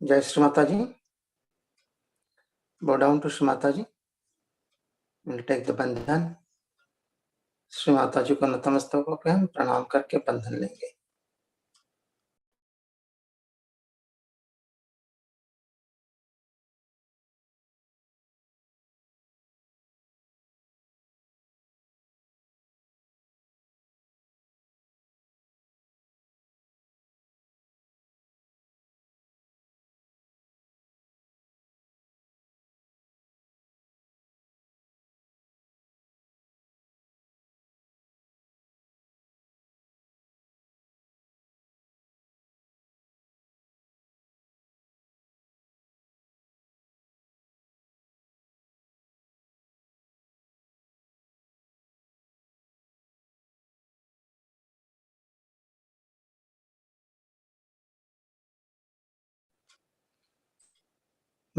जय श्री माता जी. Bow down to Shri Mata ji. We'll take the बंधन. श्री माता जी को नतमस्तक होकर हम प्रणाम करके बंधन लेंगे.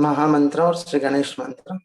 महामंत्र और श्री गणेश मंत्र।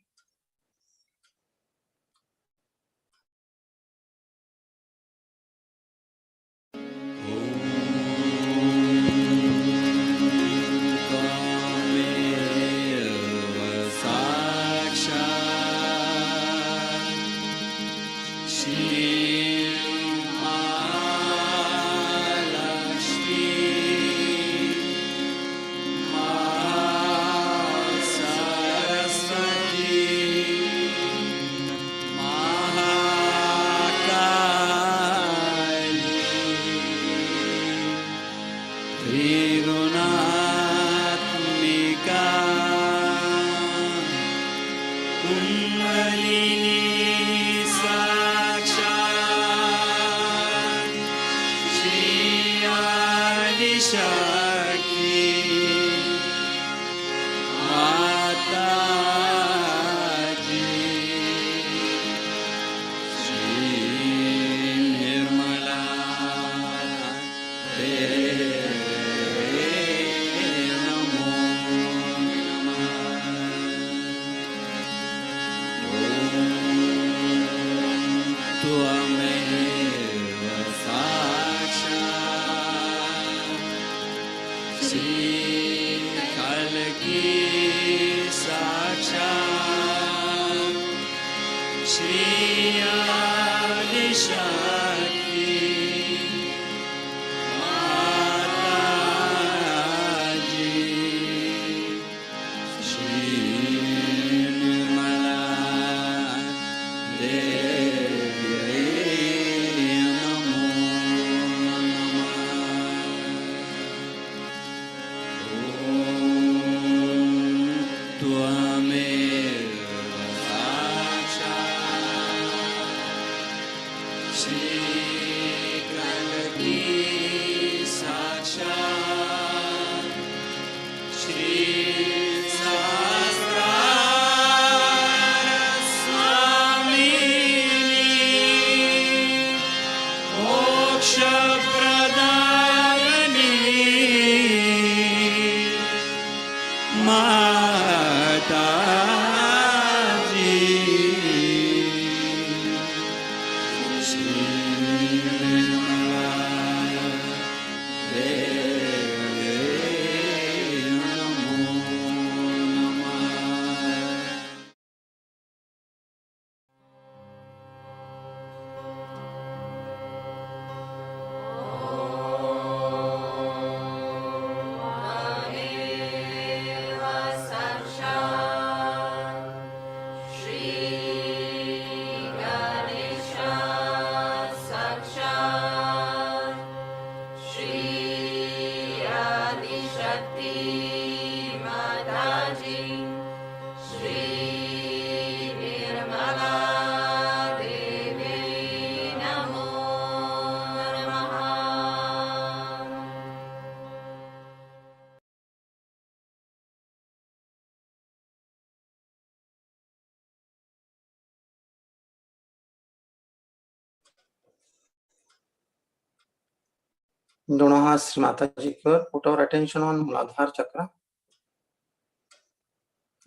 दोनों हाथ श्री माता जी की ओर, पुट आवर अटेंशन ऑन मूलाधार चक्र।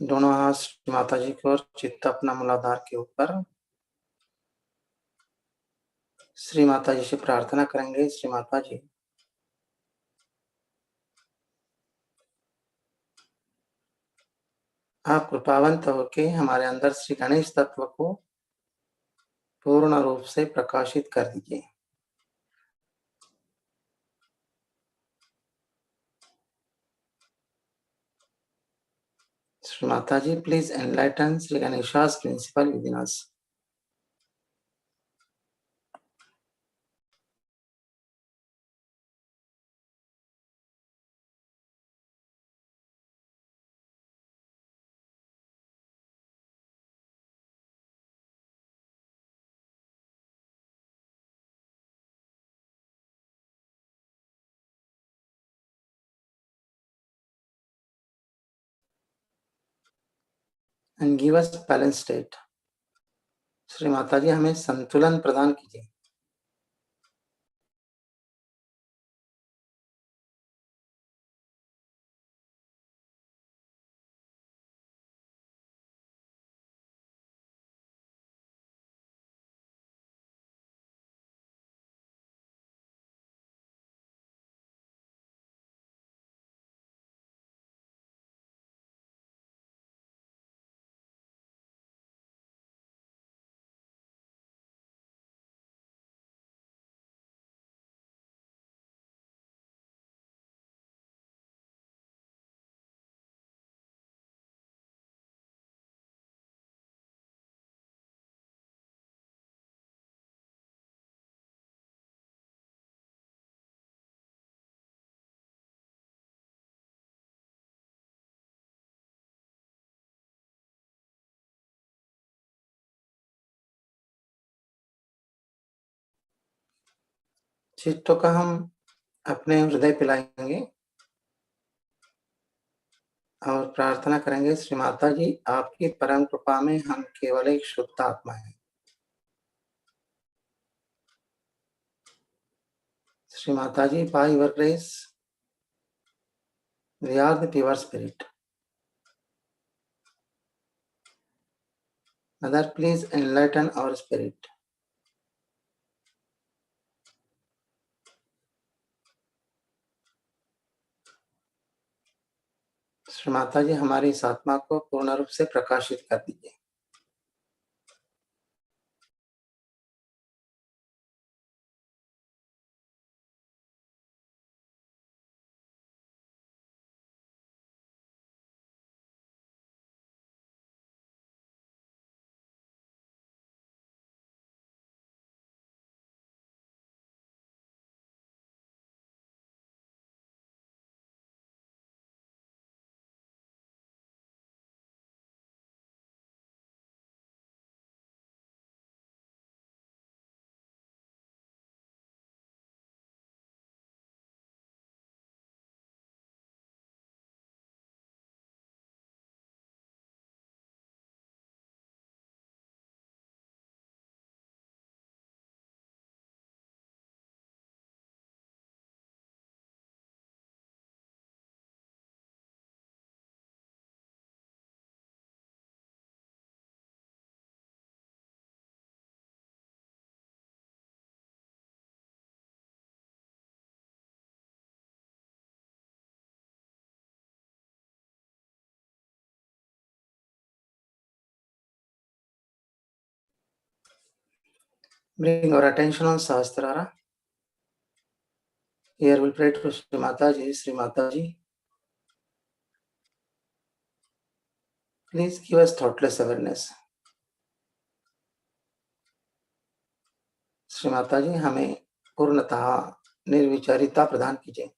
दोनों हाथ श्री माता जी की ओर, चित्त अपना मूलाधार के ऊपर। श्री माता जी से प्रार्थना करेंगे, श्री माता जी आप कृपावंत होके हमारे अंदर श्री गणेश तत्व को पूर्ण रूप से प्रकाशित कर दीजिए। Shri Mataji, please enlighten Sri Ganesha's principle within us. And give us balanced state. Shri Mata जी हमें संतुलन प्रदान कीजिए। चित्तों का हम अपने हृदय पे लाएंगे और प्रार्थना करेंगे, श्री माता जी आपकी परम कृपा में हम केवल एक शुद्ध आत्मा है। श्री माता जी, by your grace we are the pure spirit. Mother, please enlighten our spirit. Shri Mata जी हमारी इस आत्मा को पूर्ण रूप से प्रकाशित कर दीजिए। Bring our attention on Sahasrara. Here we'll pray to Sri Mataji. Sri Mataji, please give us thoughtless awareness. Shri माताजी हमें पूर्णतः निर्विचारिता प्रदान कीजिए।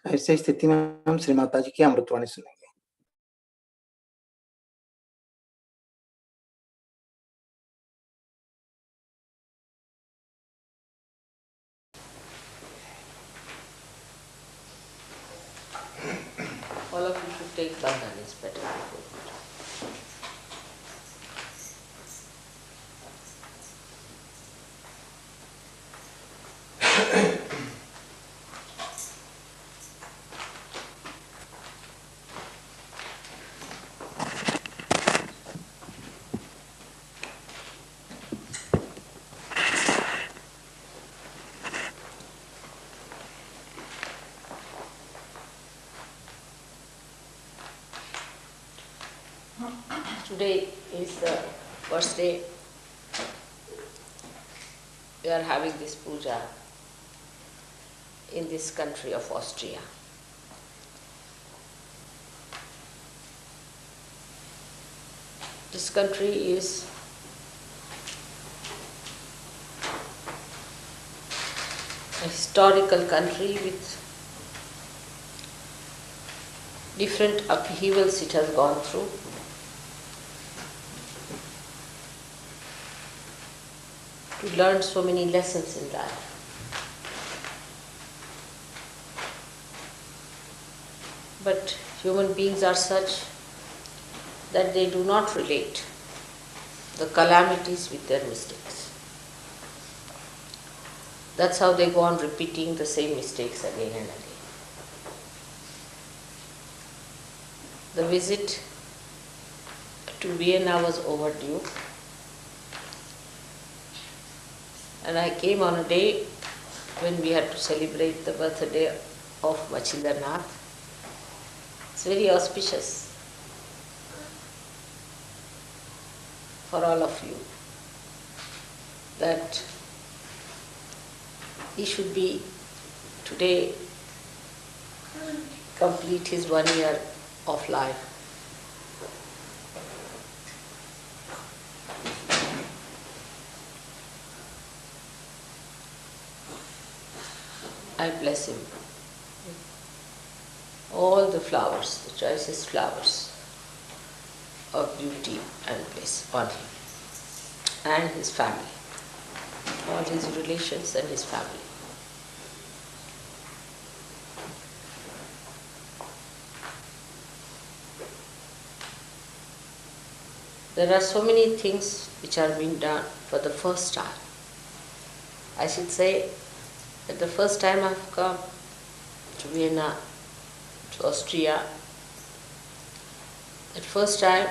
ऐसी स्थिति में हम श्री माताजी की अमृतवाणी सुनेंगे। All of you should take bandhan, it's better before Puja. Today is the first day we are having this puja in this country of Austria. This country is a historical country with different upheavals it has gone through. To learn so many lessons in that. But human beings are such that they do not relate the calamities with their mistakes. That's how they go on repeating the same mistakes again and again. The visit to Vienna was overdue, and I came on a day when we had to celebrate the birthday of Machindranath. It's very auspicious for all of you that he should be today complete his 1 year of life. I bless him. All the flowers, the choicest flowers of beauty and bliss on him and his family, all his relations and his family. There are so many things which are being done for the first time. I should say that the first time I've come to Vienna, to Austria, that first time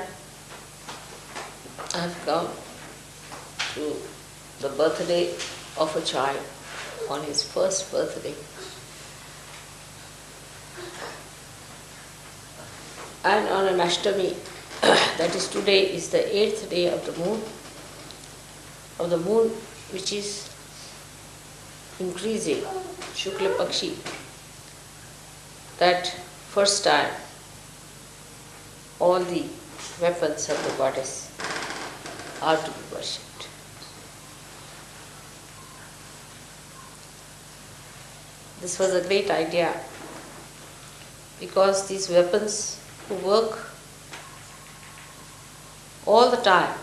I've come to the birthday of a child on his first birthday. And on an Ashtami, that is today, is the 8th day of the moon which is increasing, Shukla Pakshi. That first time all the weapons of the goddess are to be worshipped. This was a great idea because these weapons who work all the time,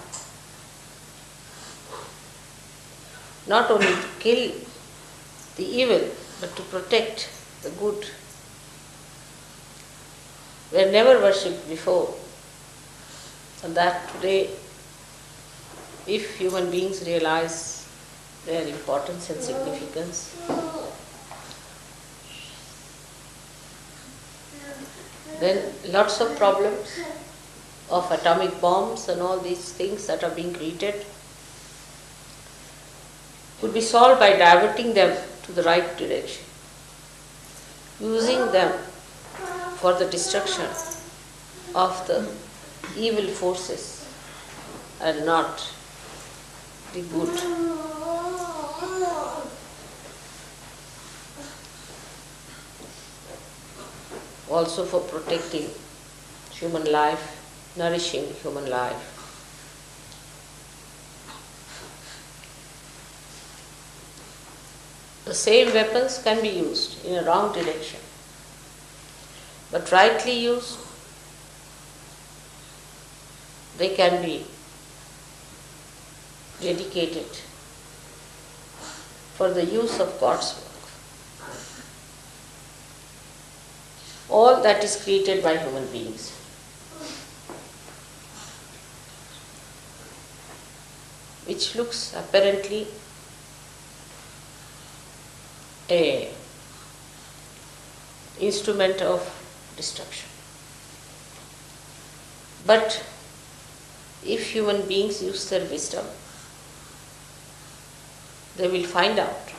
not only to kill the evil but to protect the good, were never worshipped before. And that today, if human beings realize their importance and significance, then lots of problems of atomic bombs and all these things that are being created could be solved by diverting them to the right direction, using them for the destruction of the evil forces and not the good. Also for protecting human life, nourishing human life. The same weapons can be used in a wrong direction, but rightly used, they can be dedicated for the use of God's work. All that is created by human beings, which looks apparently a instrument of destruction. But if human beings use their wisdom, they will find out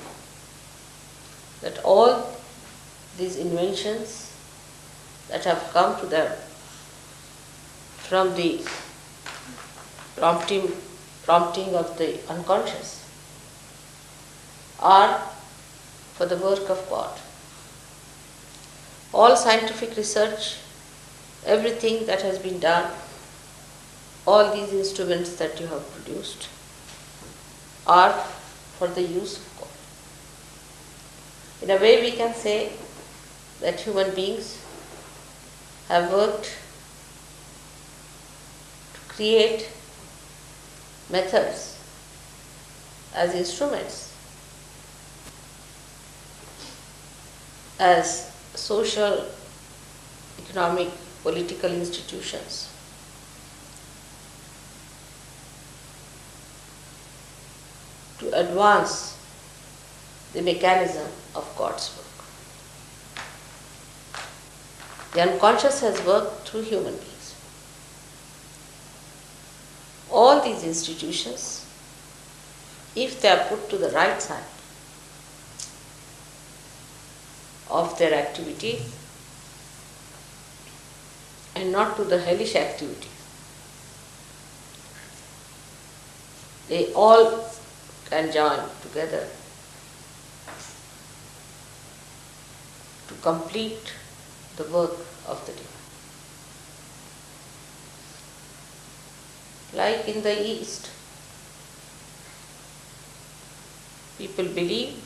that all these inventions that have come to them from the prompting of the unconscious are for the work of God. All scientific research, everything that has been done, all these instruments that you have produced are for the use of God. In a way, we can say that human beings have worked to create methods as instruments, as social economic, political institutions. To advance the mechanism of God's work. The unconscious has worked through human beings. All these institutions, if they are put to the right side of their activity and not to the hellish activity, they all can join together to complete the work of the divine. Like in the East, people believe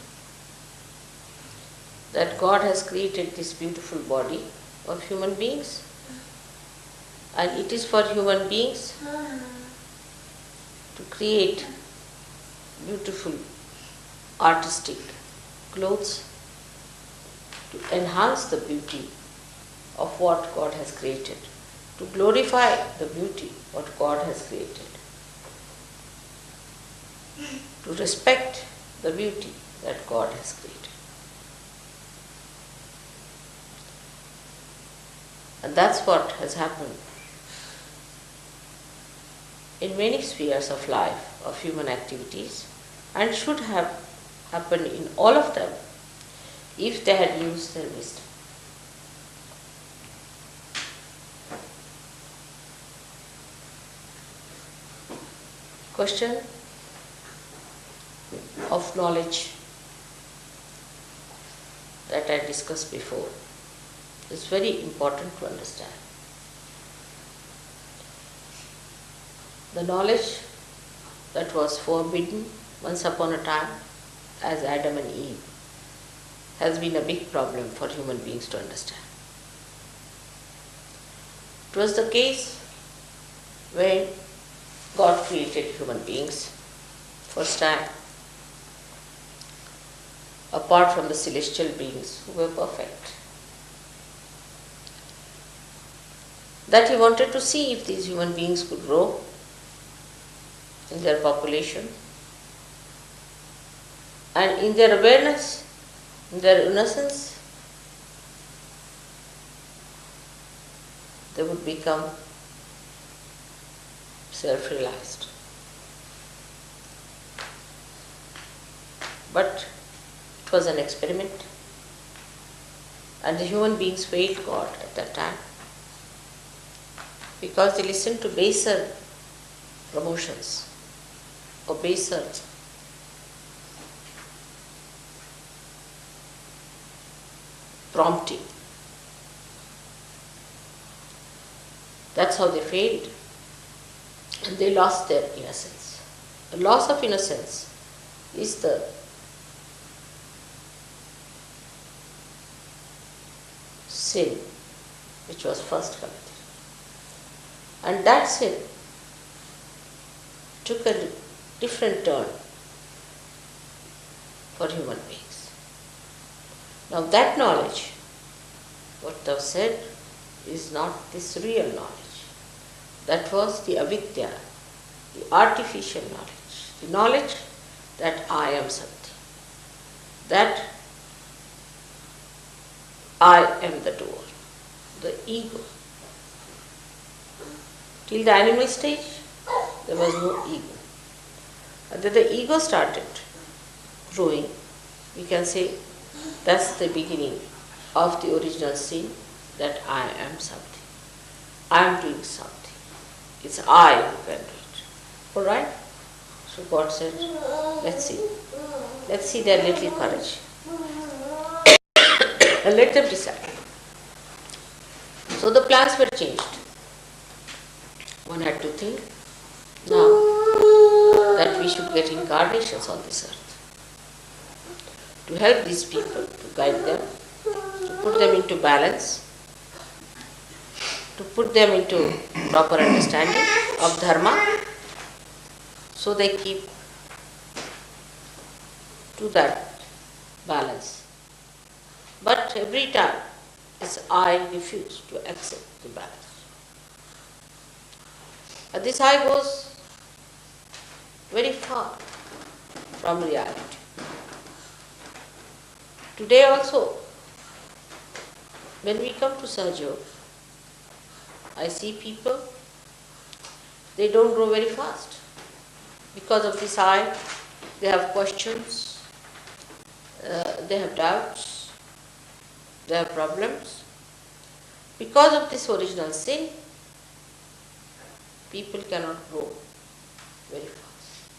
that God has created this beautiful body of human beings, and it is for human beings to create beautiful artistic clothes to enhance the beauty of what God has created, to glorify the beauty what God has created, to respect the beauty that God has created. And that's what has happened in many spheres of life, of human activities, and should have happened in all of them if they had used their wisdom. Question of knowledge that I discussed before is very important to understand. The knowledge that was forbidden once upon a time as Adam and Eve has been a big problem for human beings to understand. It was the case when God created human beings first time, apart from the celestial beings who were perfect. That He wanted to see if these human beings could grow in their population and in their awareness, in their innocence, they would become self-realized. But it was an experiment, and the human beings failed God at that time because they listened to baser promotions or baser prompting. That's how they failed, and they lost their innocence. The loss of innocence is the sin which was first committed. And that sin took a different turn for human beings. Now that knowledge, what thou said, is not this real knowledge. That was the avidya, the artificial knowledge, the knowledge that I am something, that I am the doer, the ego. Till the animal stage, there was no ego. And then the ego started growing. We can say that's the beginning of the original sin, that I am something. I am doing something. It's I who can do it. Alright? So God said, let's see. Let's see their little courage. And let them decide. So the plans were changed. One had to think now that we should get incarnations on this earth to help these people, to guide them, to put them into balance, to put them into proper understanding of dharma, so they keep to that balance. But every time is I refuse to accept the balance. And this I goes very far from reality. Today also, when we come to Sahaja, I see people, they don't grow very fast. Because of this I, they have questions, they have doubts, they have problems. Because of this original sin, people cannot grow very fast.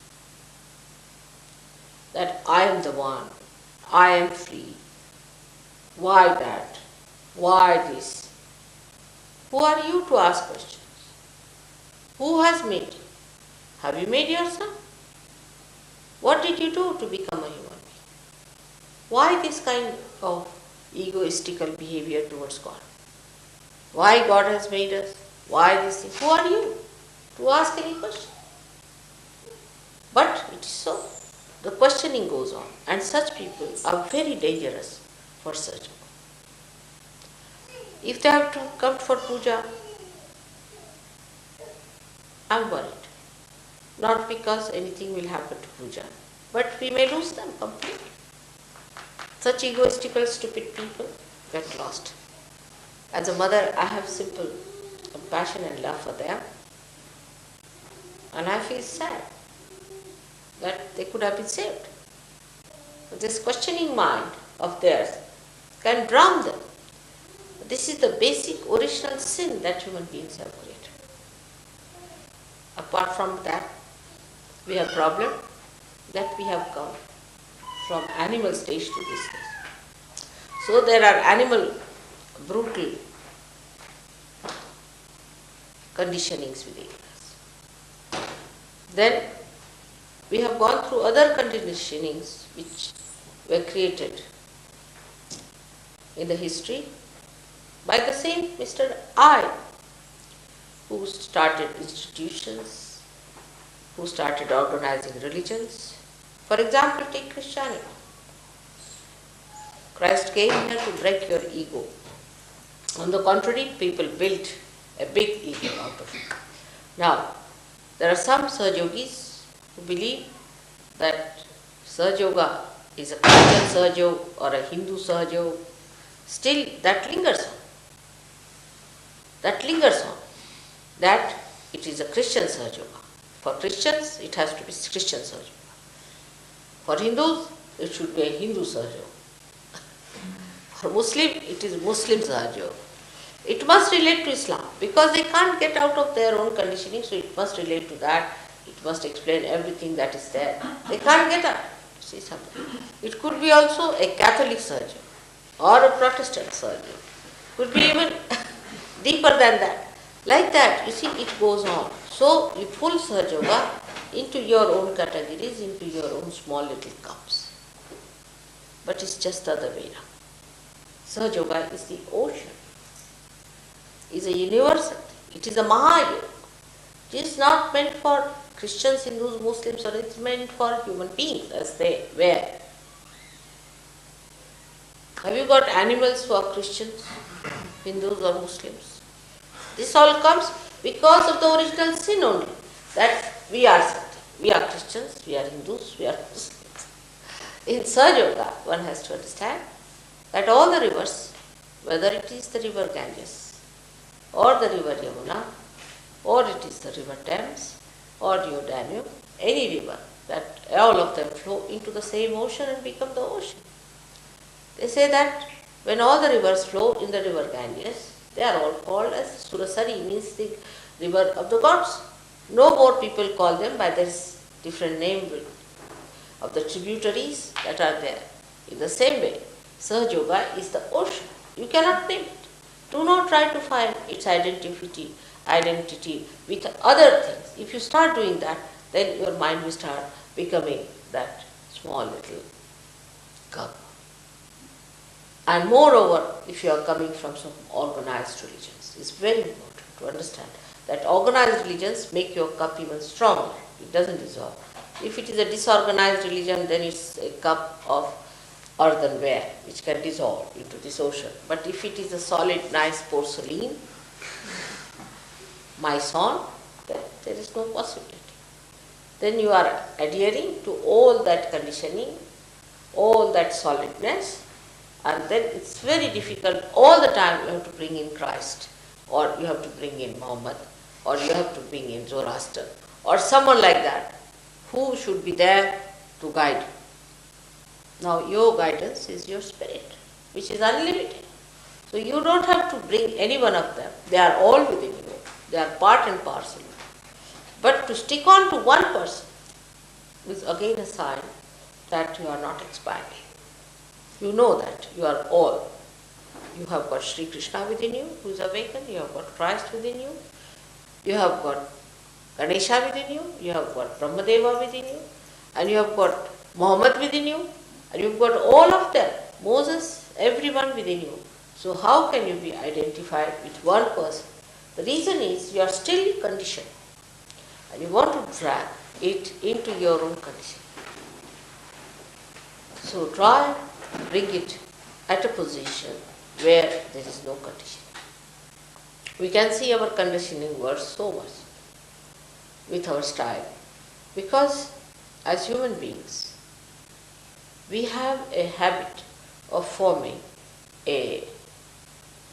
That I am the one, I am free. Why that? Why this? Who are you to ask questions? Who has made you? Have you made yourself? What did you do to become a human being? Why this kind of egoistical behavior towards God? Why God has made us? Why this thing? Who are you to ask any question? But it is so. The questioning goes on, and such people are very dangerous for such. If they have to come for puja, I am worried. Not because anything will happen to puja, but we may lose them completely. Such egoistical, stupid people get lost. As a mother, I have simple compassion and love for them, and I feel sad that they could have been saved. But this questioning mind of theirs can drown them. This is the basic original sin that human beings have created. Apart from that, we have problem that we have come from animal stage to this stage. So there are animal brutal conditionings within us. Then we have gone through other conditionings which were created in the history by the same Mr. I, who started institutions, who started organizing religions. For example, take Christianity. Christ came here to break your ego. On the contrary, people built a big ego out of it. Now, there are some Sahajogis who believe that Sahaja is a Christian Sahaja or a Hindu Sahaja. Still, that lingers on. That lingers on. That it is a Christian Sahaja. For Christians, it has to be Christian Sahaja. For Hindus, it should be a Hindu Sahaja. For Muslim, it is Muslim Sahaja. It must relate to Islam because they can't get out of their own conditioning, so it must relate to that. It must explain everything that is there. They can't get out. See something. It could be also a Catholic Sahaja or a Protestant Sahaja. Could be even deeper than that. Like that, you see, it goes on. So you pull Sahaja into your own categories, into your own small little cups. But it's just the other way around. Sahaja is the ocean. Is a universal thing. It is a Mahayoga. It is not meant for Christians, Hindus, Muslims, or it's meant for human beings as they were. Have you got animals who are Christians, Hindus, or Muslims? This all comes because of the original sin only, that we are something. We are Christians, we are Hindus, we are Muslims. In Sahaja, one has to understand that all the rivers, whether it is the river Ganges, or the river Yamuna, or it is the river Thames, or the Danube, any river, that all of them flow into the same ocean and become the ocean. They say that when all the rivers flow in the river Ganges, they are all called as Surasari, means the river of the gods. No more people call them by this different name of the tributaries that are there. In the same way, Sahaja is the ocean. You cannot name it. Do not try to find its identity with other things. If you start doing that, then your mind will start becoming that small little cup. And moreover, if you are coming from some organized religions, it's very important to understand that organized religions make your cup even stronger. It doesn't dissolve. If it is a disorganized religion, then it's a cup of earthenware which can dissolve into this ocean. But if it is a solid, nice porcelain, maison, then there is no possibility. Then you are adhering to all that conditioning, all that solidness, and then it's very difficult. All the time you have to bring in Christ, or you have to bring in Muhammad, or you have to bring in Zoroaster, or someone like that, who should be there to guide you. Now your guidance is your spirit, which is unlimited. So you don't have to bring any one of them. They are all within you. They are part and parcel. But to stick on to one person is again a sign that you are not expanding. You know that you are all. You have got Sri Krishna within you, who is awakened. You have got Christ within you. You have got Ganesha within you. You have got Brahmadeva within you. And you have got Muhammad within you. And you have got all of them. Moses, everyone within you. So how can you be identified with one person? The reason is you are still conditioned. And you want to drag it into your own condition. So try to bring it at a position where there is no condition. We can see our conditioning works so much with our style, because as human beings, we have a habit of forming a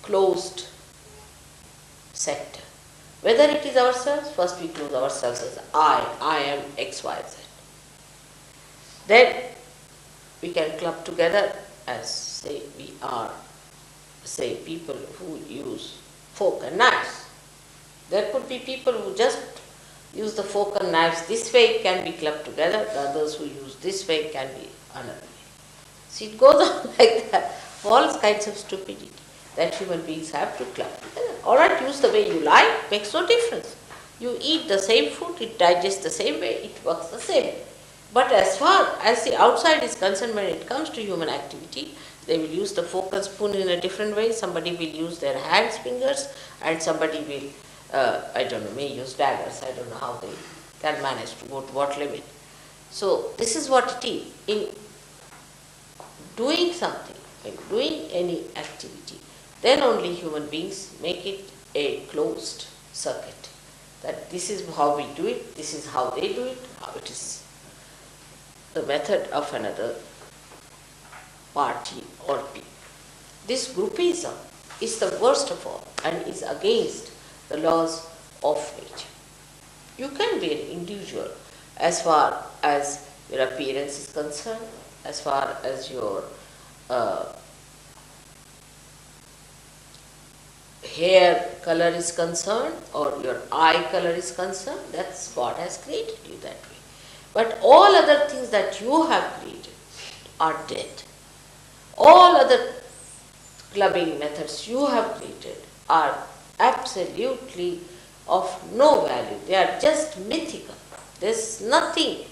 closed sector. Whether it is ourselves, first we close ourselves as I am XYZ. Then we can club together as, say, we are, say, people who use fork and knives. There could be people who just use the fork and knives this way, can be clubbed together. The others who use this way can be another way. See, it goes on like that. All kinds of stupidity that human beings have to club together. Alright, use the way you like, makes no difference. You eat the same food, it digests the same way, it works the same way. But as far as the outside is concerned, when it comes to human activity, they will use the fork and spoon in a different way. Somebody will use their hands, fingers, and somebody will, may use daggers. I don't know how they can manage to go to what limit. So this is what it is. In doing something, in doing any activity, then only human beings make it a closed circuit. That this is how we do it, this is how they do it, how it is the method of another party or people. This groupism is the worst of all and is against the laws of nature. You can be an individual as far as your appearance is concerned, as far as your hair color is concerned or your eye color is concerned. That's God has created you that way. But all other things that you have created are dead. All other clubbing methods you have created are absolutely of no value. They are just mythical. There's nothing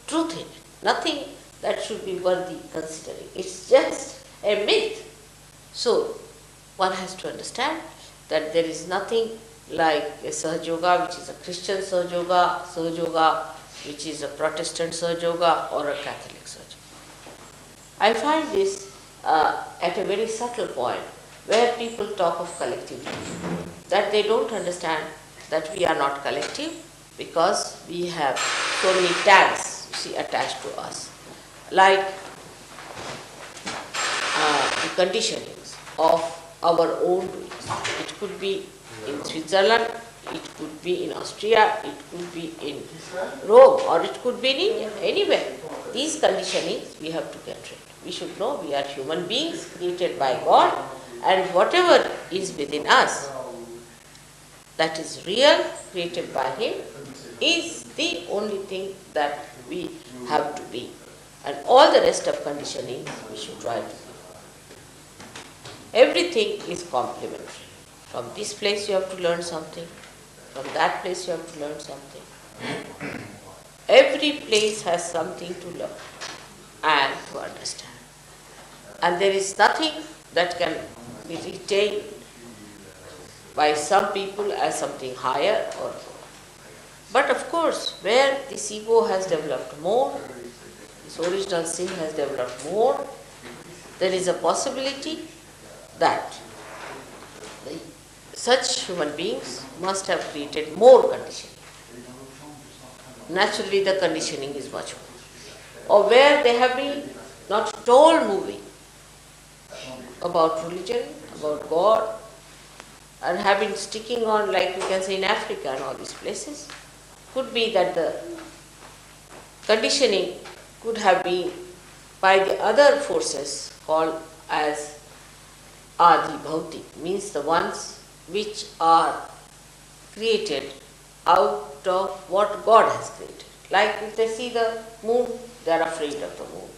truth in it, nothing that should be worthy considering. It's just a myth. So one has to understand that there is nothing like a Sahaja, which is a Christian Sahaja, which is a Protestant Sahaja, or a Catholic Sahaja. I find this at a very subtle point where people talk of collectivity, that they don't understand that we are not collective because we have so many tags, you see, attached to us, like the conditionings of our own doings. It could be in Switzerland, it could be in Austria, it could be in Rome, or it could be in India, anywhere. These conditionings we have to get rid. We should know we are human beings created by God, and whatever is within us that is real, created by Him, is the only thing that we have to be. And all the rest of conditioning we should try to be. Everything is complementary. From this place you have to learn something, from that place you have to learn something. Every place has something to learn and to understand. And there is nothing that can be retained by some people as something higher or lower. But of course, where this ego has developed more, this original sin has developed more, there is a possibility that such human beings must have created more conditioning. Naturally, the conditioning is much more. Or where they have been not at all moving about religion, about God, and have been sticking on, like we can say in Africa and all these places, could be that the conditioning could have been by the other forces called as Adi Bhautik, means the ones which are created out of what God has created. Like if they see the moon, they are afraid of the moon.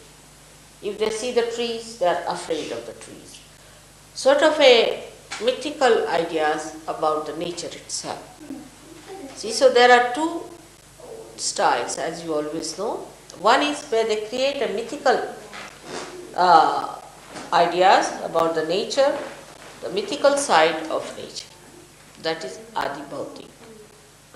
If they see the trees, they are afraid of the trees. Sort of a mythical ideas about the nature itself. See, so there are two styles, as you always know. One is where they create a mythical ideas about the nature, the mythical side of nature. That is Adi Bhautik.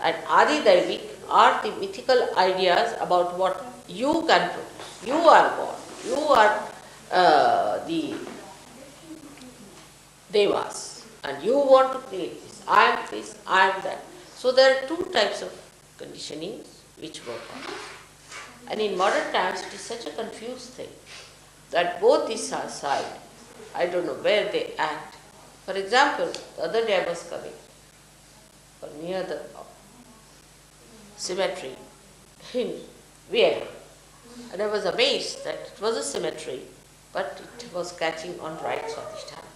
And Adi Daivik are the mythical ideas about what you can produce. You are God. You are the Devas. And you want to create this. I am this, I am that. So there are two types of conditionings which work on. And in modern times it is such a confused thing that both these sides, I don't know where they act. For example, the other day I was coming near the cemetery in Vienna, and I was amazed that it was a cemetery, but it was catching on right Swadhisthana.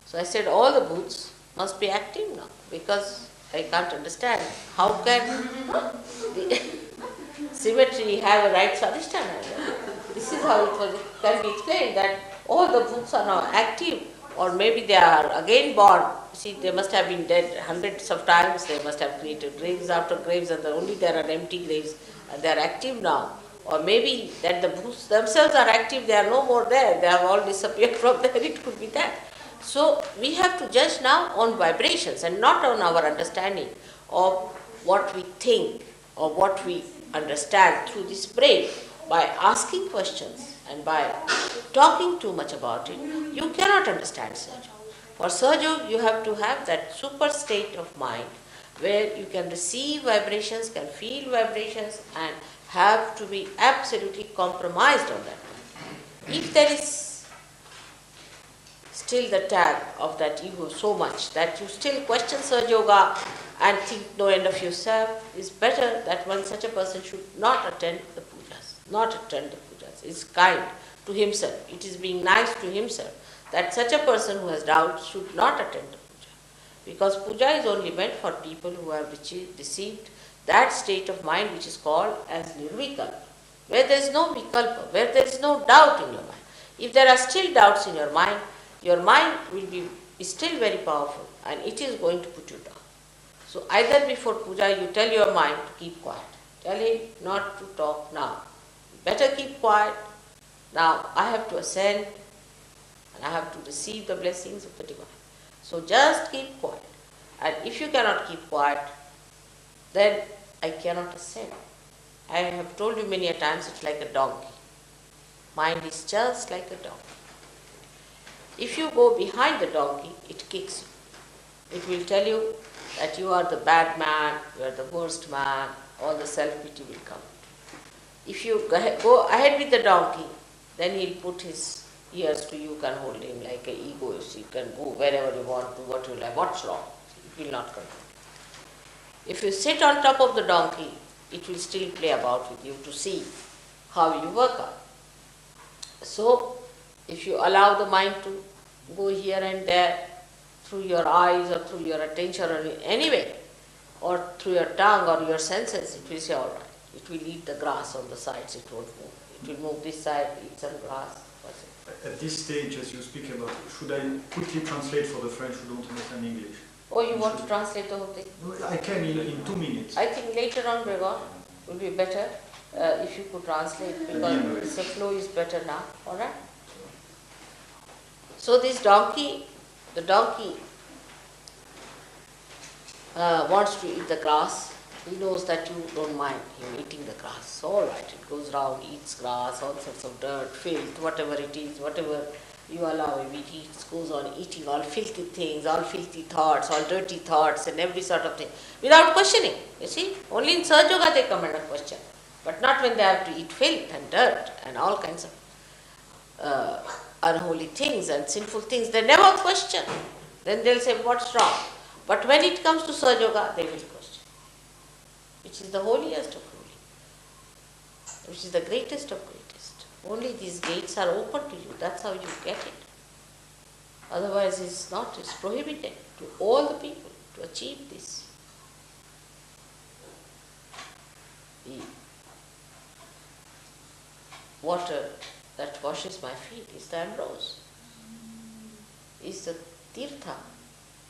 So I said all the booths must be active now, because I can't understand how can the cemetery have a right Swadhisthana. This is how it can be explained, that all the booths are now active, or maybe they are again born. See, they must have been dead hundreds of times, they must have created graves after graves, and only there are empty graves, and they are active now. Or maybe that the booths themselves are active, they are no more there, they have all disappeared from there, it could be that. So we have to judge now on vibrations and not on our understanding of what we think or what we understand through this brain. By asking questions and by talking too much about it, you cannot understand Sahaja. For Sahaja, you have to have that super state of mind where you can receive vibrations, can feel vibrations, and have to be absolutely compromised on that. If there is still the tag of that ego so much that you still question Sahaja Yoga and think no end of yourself, is better that one such a person should not attend the pujas. Not attend the pujas. It's kind to himself. It is being nice to himself that such a person who has doubts should not attend the puja. Because puja is only meant for people who have received that state of mind which is called as nirvikalpa, where there is no vikalpa, where there is no doubt in your mind. If there are still doubts in your mind will be still very powerful and it is going to put you down. So either before puja you tell your mind to keep quiet. Tell him not to talk now. Better keep quiet. Now I have to ascend and I have to receive the blessings of the divine. So just keep quiet. And if you cannot keep quiet, then I cannot ascend. I have told you many a times it's like a donkey. Mind is just like a donkey. If you go behind the donkey, it kicks you. It will tell you that you are the bad man, you are the worst man, all the self-pity will come. If you go ahead with the donkey, then he'll put his ears to you, can hold him like an egoist. You can go wherever you want, do what you like. What's wrong? It will not control. If you sit on top of the donkey, it will still play about with you to see how you work out. So, if you allow the mind to go here and there through your eyes or through your attention or in any way, or through your tongue or your senses, it will say all right. It will eat the grass on the sides, it won't move. It will move this side, eat some grass. At this stage, as you speak about, should I quickly translate for the French who don't understand English? Oh, you want to translate the whole thing? I can in 2 minutes. I think later on, Durga, will be better if you could translate, because the flow is better now. Alright? So this donkey, the donkey wants to eat the grass. He knows that you don't mind him eating the grass. So alright, it goes around, eats grass, all sorts of dirt, filth, whatever it is, whatever You allow a it goes on eating all filthy things, all filthy thoughts, all dirty thoughts, and every sort of thing, without questioning. You see, only in Sahaja Yoga they come under question, but not when they have to eat filth and dirt and all kinds of unholy things and sinful things. They never question. Then they'll say, what's wrong? But when it comes to Sahaja Yoga, they will question, which is the holiest of holy, which is the greatest of greatest. Only these gates are open to you. That's how you get it. Otherwise, it's not. It's prohibited to all the people to achieve this. The water that washes my feet is the ambrose, is the tirtha,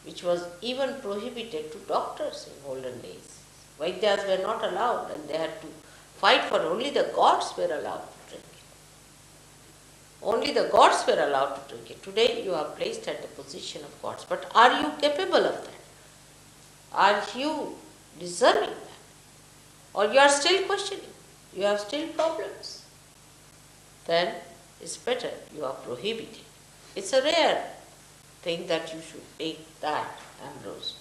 which was even prohibited to doctors in olden days. Vaidyas were not allowed, and they had to fight for it. Only the gods were allowed to drink it. Only the gods were allowed to drink it. Today you are placed at the position of gods. But are you capable of that? Are you deserving that? Or you are still questioning? You have still problems? Then it's better you are prohibited. It's a rare thing that you should take that ambrose.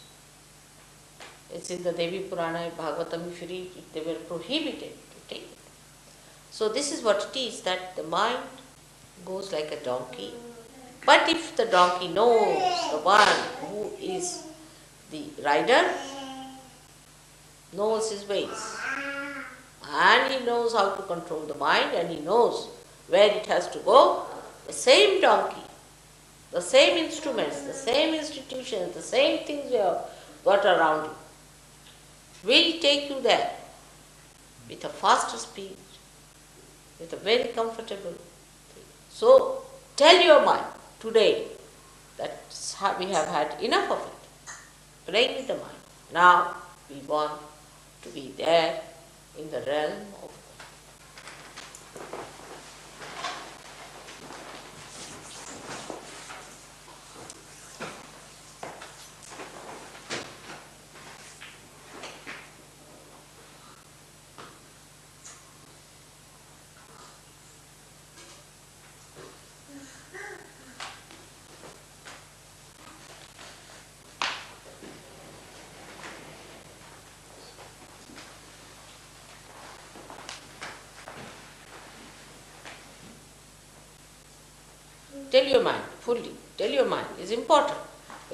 It's in the Devi Purana, Bhagavatam, if you read it, they were prohibited to take it. So this is what it is, that the mind goes like a donkey. But if the donkey knows the one who is the rider, knows his ways, and he knows how to control the mind, and he knows where it has to go, the same donkey, the same instruments, the same institutions, the same things you have got around you, will take you there with a faster speed, with a very comfortable thing. So tell your mind today that we have had enough of it. Playing with the mind. Now we want to be there in the realm of God. Tell your mind fully. Tell your mind is important.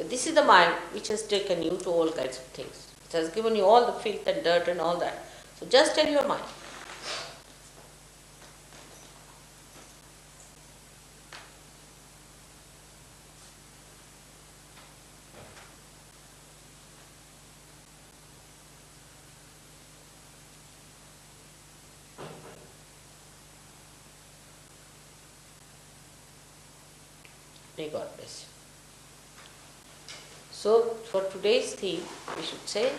This is the mind which has taken you to all kinds of things. It has given you all the filth and dirt and all that. So just tell your mind. May God bless you. So, for today's theme, we should say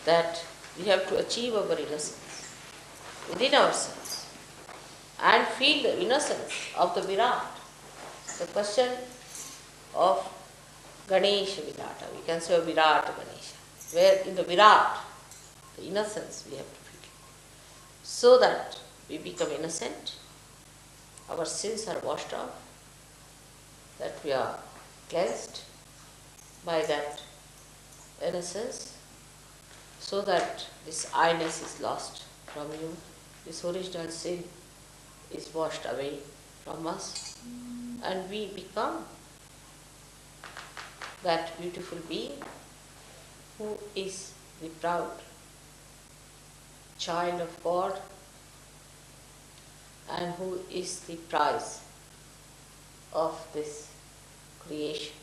that we have to achieve our innocence within ourselves and feel the innocence of the Virat. The question of Ganesha Virata, we can say Virat Ganesha, where in the Virat, the innocence we have to feel. So that we become innocent, our sins are washed off, that we are cleansed by that innocence, so that this I-ness is lost from you, this original sin is washed away from us, and we become that beautiful being who is the proud child of God and who is the prize of this creation.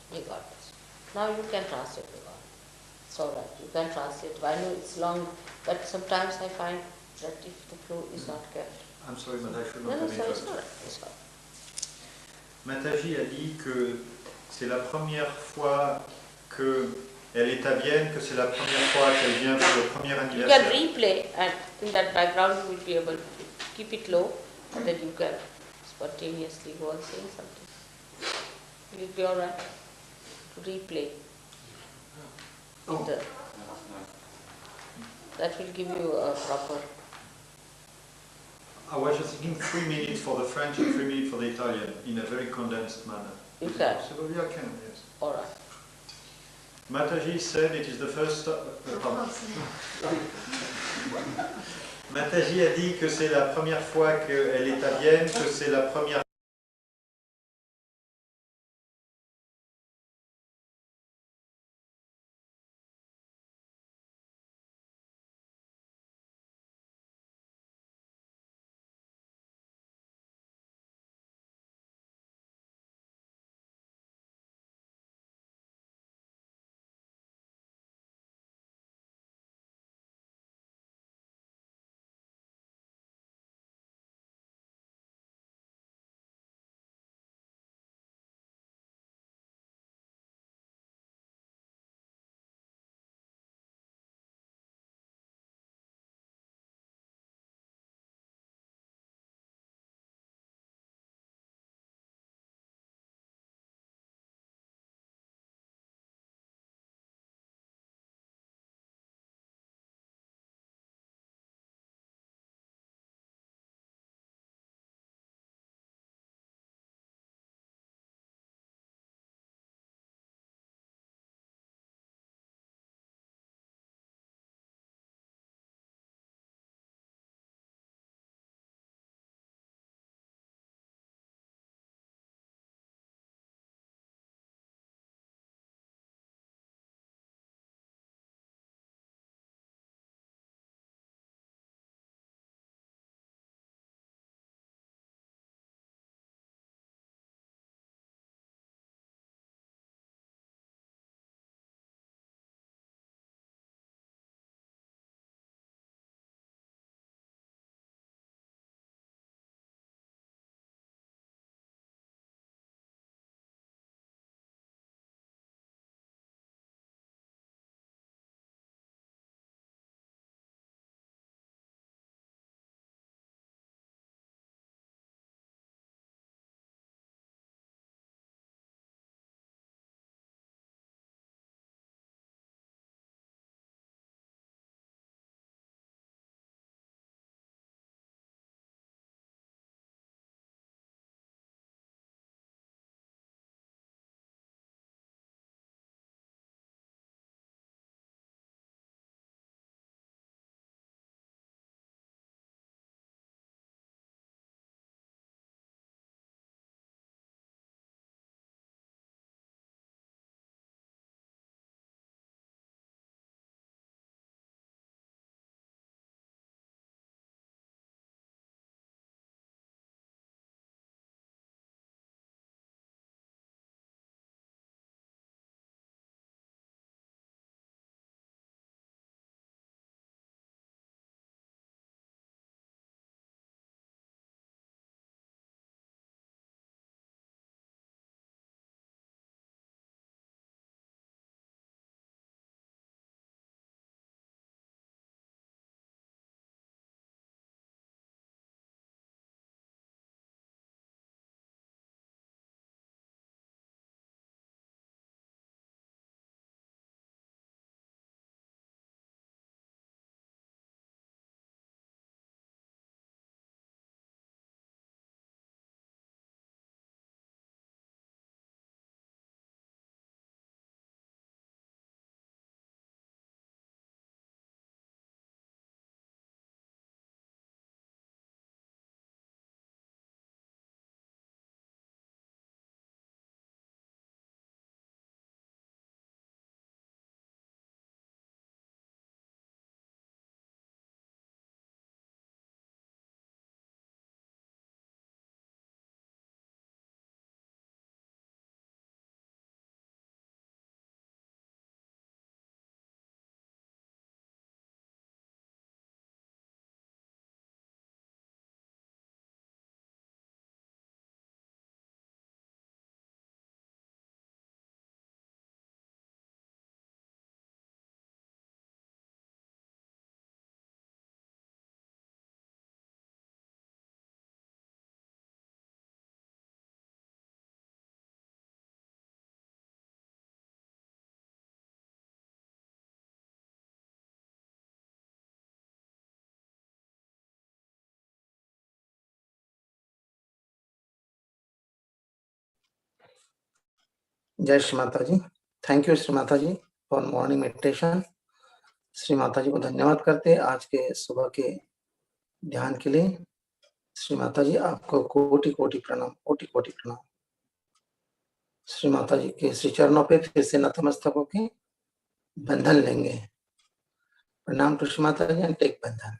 May God bless you. Now you can translate the God. It's all right. You can translate. I know it's long, but sometimes I find that if the flow is not kept. I'm sorry, but I should not No, have sorry, it's interrupted. all right. It's all right. Mataji a dit que c'est la première fois qu'elle est à Vienne, que c'est la première fois qu'elle vient pour le premier You can anniversaire. replay, and in that background you will be able to keep it low, and then you can spontaneously go on saying something. Will it be all right to replay? That will give you a proper I was just thinking 3 minutes for the French and 3 minutes for the Italian in a very condensed manner. You Is it can. possible? Yeah, I can, yes. All right. Mataji said it is the first... Mataji a dit que c'est la première fois qu'elle est à Vienne, que c'est la première जय श्री माता जी। Thank you Shri Mata ji for morning meditation. Shri Mata जी को धन्यवाद करते हैं आज के सुबह के ध्यान के लिए। श्री माता जी आपको कोटि कोटि प्रणाम, कोटि कोटि प्रणाम। श्री माता जी के श्री चरणों पे फिर से नतमस्तक होके बंधन लेंगे। प्रणाम to Shri Mata ji and take बंधन।